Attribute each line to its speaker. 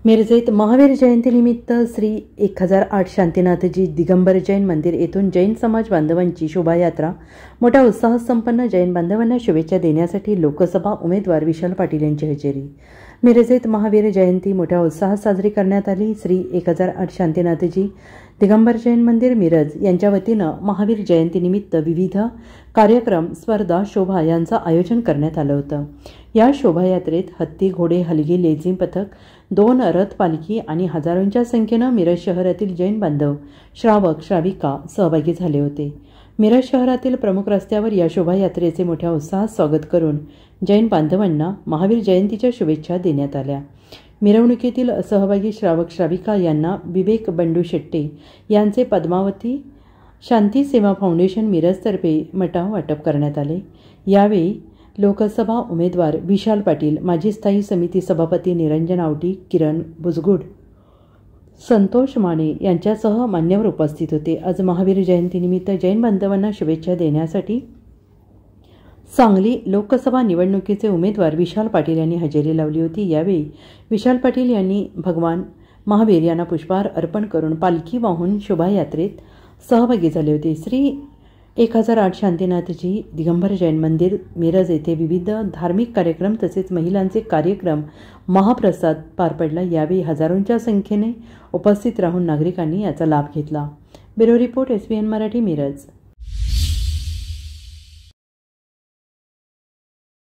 Speaker 1: मिरजेत महावीर जयंतीनिमित्त श्री 1008 शांतीनाथजी दिगंबर जैन मंदिर येथून जैन समाज बांधवांची शोभायात्रा मोठ्या उत्साहात संपन्न. जैन बांधवांना शुभेच्छा देण्यासाठी लोकसभा उमेदवार विशाल पाटील यांची हजेरी. मिरजेत महावीर जयंती मोठ्या उत्साहात साजरी करण्यात आली. श्री 1008 शांतीनाथजी दिगंबर जैन मंदिर मिरज यांच्या वतीनं महावीर जयंतीनिमित्त विविध कार्यक्रम, स्पर्धा, शोभा यांचं आयोजन करण्यात आलं होतं. या शोभायात्रेत हत्ती, घोडे, हलगी, लेझिम पथक, 2 रथ पालखी आणि हजारोंच्या संख्येनं मिरज शहरातील जैन बांधव, श्रावक, श्राविका सहभागी झाले होते. मिरज शहरातील प्रमुख रस्त्यावर या शोभायात्रेचे मोठ्या उत्साहात स्वागत करून जैन बांधवांना महावीर जयंतीच्या शुभेच्छा देण्यात आल्या. मिरवणुकीतील सहभागी श्रावक, श्राविका यांना विवेक बंडू शेट्टे यांचे पद्मावती शांती सेवा फाउंडेशन मिरजतर्फे मटाव वाटप करण्यात आले. यावेळी लोकसभा उमेदवार विशाल पाटील, माजी स्थायी समिती सभापती निरंजन आवटी, किरण बुजगुड, संतोष माने यांच्यासह मान्यवर उपस्थित होते. आज महावीर जयंतीनिमित्त जैन बांधवांना शुभेच्छा देण्यासाठी सांगली लोकसभा निवडणुकीचे उमेदवार विशाल पाटील यांनी हजेरी लावली होती. यावेळी विशाल पाटील यांनी भगवान महावीर यांना पुष्पहार अर्पण करून पालखी वाहून शोभायात्रेत सहभागी झाले होते. श्री 1008 शांतीनाथजी दिगंबर जैन मंदिर मिरज येथे विविध धार्मिक कार्यक्रम तसेच महिलांचे कार्यक्रम, महाप्रसाद पार पडला. यावेळी हजारोंच्या संख्येने उपस्थित राहून नागरिकांनी याचा लाभ घेतला. Bureau report, SBN Marathi, Miraj.